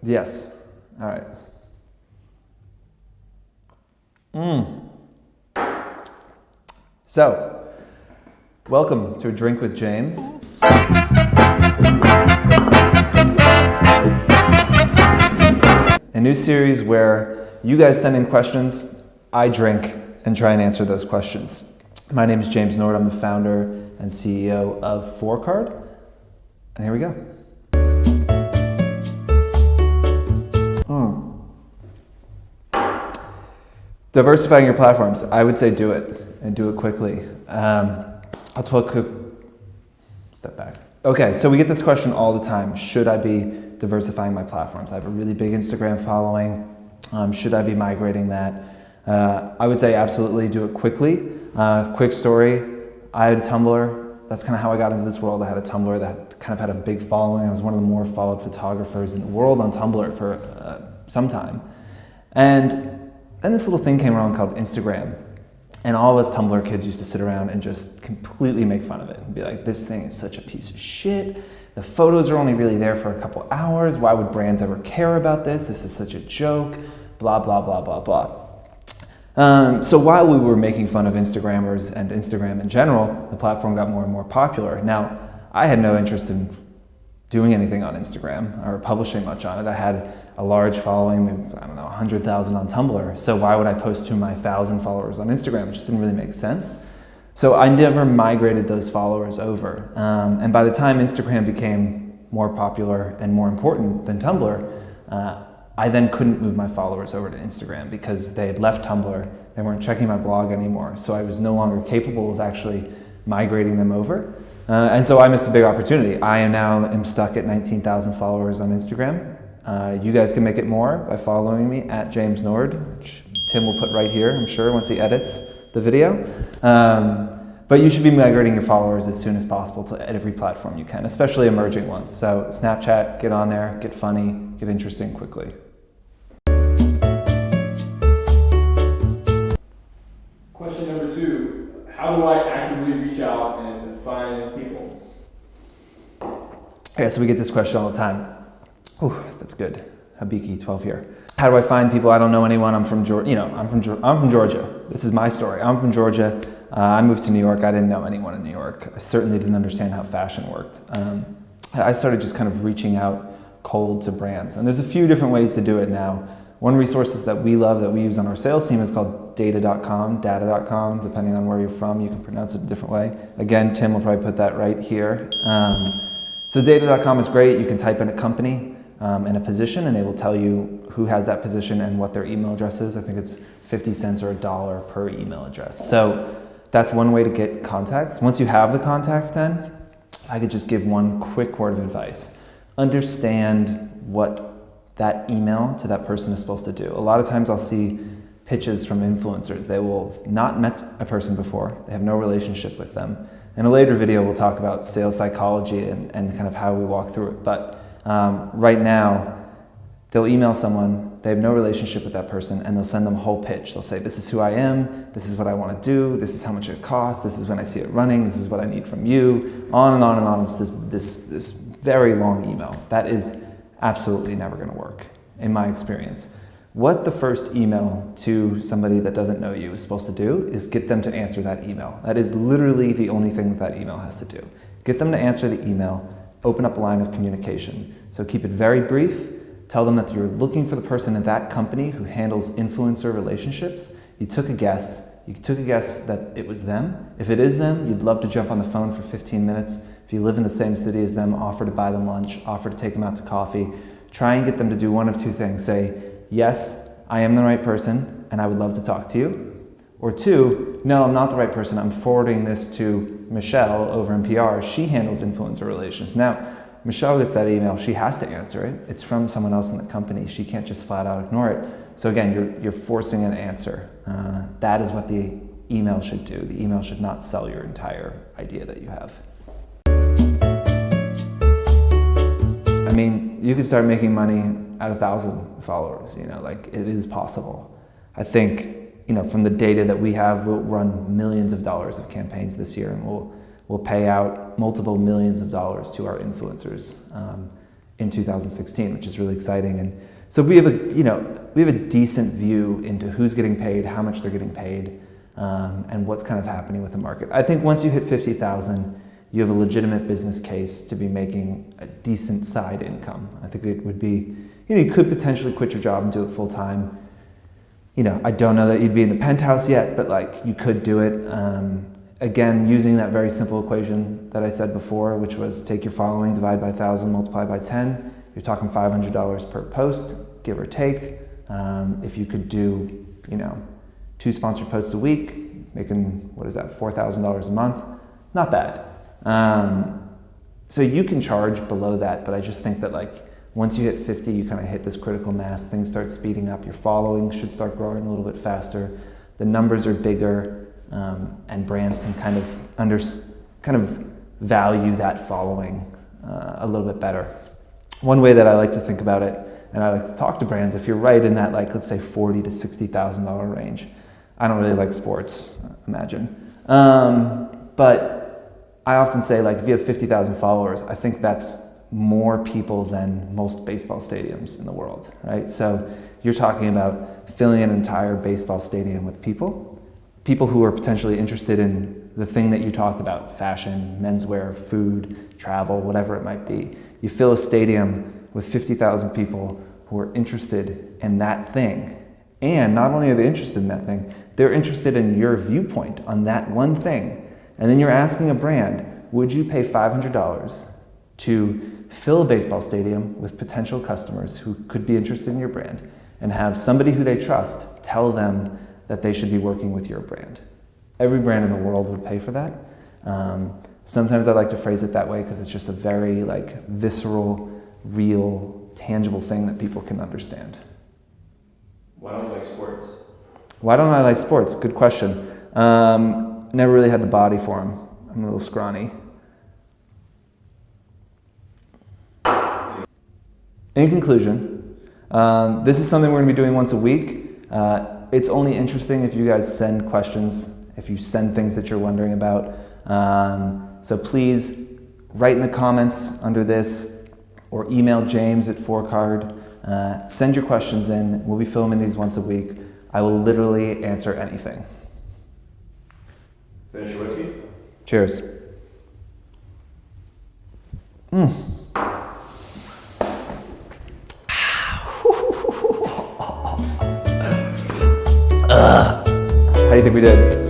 Yes. All right. So, welcome to A Drink with James. A new series where you guys send in questions, I drink, and try and answer those questions. My name is James Nord. I'm the founder and CEO of Fohr. And here we go. Diversifying your platforms, I would say do it, and do it quickly. I'll talk, step back. Okay, so we get this question all the time. Should I be diversifying my platforms? I have a really big Instagram following. Should I be migrating that? I would say absolutely do it quickly. Quick story, I had a Tumblr. That's kind of how I got into this world. I had a Tumblr that kind of had a big following. I was one of the more followed photographers in the world on Tumblr for some time. And then this little thing came around called Instagram. And all of us Tumblr kids used to sit around and just completely make fun of it and be like, this thing is such a piece of shit. The photos are only really there for a couple hours. Why would brands ever care about this? This is such a joke, blah, blah, blah, blah, blah. So while we were making fun of Instagrammers and Instagram in general, the platform got more and more popular. Now, I had no interest in doing anything on Instagram or publishing much on it. I had a large following, maybe, I don't know, 100,000 on Tumblr. So why would I post to my 1,000 followers on Instagram? It just didn't really make sense. So I never migrated those followers over. And by the time Instagram became more popular and more important than Tumblr, I then couldn't move my followers over to Instagram because they had left Tumblr. They weren't checking my blog anymore. So I was no longer capable of actually migrating them over. And so I missed a big opportunity. I am stuck at 19,000 followers on Instagram. You guys can make it more by following me at James Nord, which Tim will put right here, I'm sure, once he edits the video. But you should be migrating your followers as soon as possible to every platform you can, especially emerging ones. So Snapchat, get on there, get funny, get interesting quickly. Question number 2, how do I actively reach out and find people? Yeah, so we get this question all the time. Ooh, that's good. Habiki, 12 here. How do I find people? I don't know anyone. I'm from Georgia. I'm from Georgia. This is my story. I'm from Georgia. I moved to New York. I didn't know anyone in New York. I certainly didn't understand how fashion worked. I started just kind of reaching out cold to brands. And there's a few different ways to do it now. One resource that we love that we use on our sales team is called data.com, depending on where you're from. You can pronounce it a different way. Again, Tim will probably put that right here. So data.com is great. You can type in a company and a position, and they will tell you who has that position and what their email address is. I think it's 50 cents or $1 per email address. So that's one way to get contacts. Once you have the contact then, I could just give one quick word of advice. Understand what that email to that person is supposed to do. A lot of times I'll see pitches from influencers. They will not met a person before. They have no relationship with them. In a later video, we'll talk about sales psychology and kind of how we walk through it. But right now, they'll email someone, they have no relationship with that person, and they'll send them a whole pitch. They'll say, this is who I am, this is what I want to do, this is how much it costs, this is when I see it running, this is what I need from you, on and on and on. It's this very long email. That is absolutely never going to work, in my experience. What the first email to somebody that doesn't know you is supposed to do is get them to answer that email. That is literally the only thing that email has to do. Get them to answer the email, open up a line of communication. So keep it very brief. Tell them that you're looking for the person in that company who handles influencer relationships. You took a guess. You took a guess that it was them. If it is them, you'd love to jump on the phone for 15 minutes. If you live in the same city as them, offer to buy them lunch, offer to take them out to coffee. Try and get them to do one of two things. Say, yes, I am the right person and I would love to talk to you. Or 2, no, I'm not the right person. I'm forwarding this to Michelle over in PR. She handles influencer relations. Now, Michelle gets that email. She has to answer it. It's from someone else in the company. She can't just flat out ignore it. So again, you're forcing an answer. That is what the email should do. The email should not sell your entire idea that you have. I mean, you could start making money at 1,000 followers, like it is possible. I think, from the data that we have, we'll run millions of dollars of campaigns this year, and we'll pay out multiple millions of dollars to our influencers. in 2016, which is really exciting. And so we have a decent view into who's getting paid, how much they're getting paid, and what's kind of happening with the market. I think once you hit 50,000, you have a legitimate business case to be making a decent side income. I think it would be, you could potentially quit your job and do it full time. I don't know that you'd be in the penthouse yet, but like you could do it. Again, using that very simple equation that I said before, which was take your following, divide by 1,000, multiply by 10. You're talking $500 per post, give or take. If you could do, 2 sponsored posts a week, making, $4,000 a month, not bad. So you can charge below that, but I just think that once you hit 50, you kind of hit this critical mass, things start speeding up, your following should start growing a little bit faster, the numbers are bigger, and brands can kind of value that following a little bit better. One way that I like to think about it, and I like to talk to brands, if you're right in that let's say $40,000 to $60,000 range, I don't really like sports, imagine, but I often say if you have 50,000 followers, I think that's more people than most baseball stadiums in the world, right? So you're talking about filling an entire baseball stadium with people who are potentially interested in the thing that you talked about, fashion, menswear, food, travel, whatever it might be. You fill a stadium with 50,000 people who are interested in that thing. And not only are they interested in that thing, they're interested in your viewpoint on that one thing. And then you're asking a brand, would you pay $500 to fill a baseball stadium with potential customers who could be interested in your brand and have somebody who they trust tell them that they should be working with your brand? Every brand in the world would pay for that. Sometimes I like to phrase it that way because it's just a very visceral, real, tangible thing that people can understand. Why don't you like sports? Why don't I like sports? Good question. Never really had the body for them. I'm a little scrawny. In conclusion, this is something we're going to be doing once a week. It's only interesting if you guys send questions, if you send things that you're wondering about. So please write in the comments under this or email James at Fohr. Send your questions in. We'll be filming these once a week. I will literally answer anything. Finish your whiskey? Cheers. How do you think we did?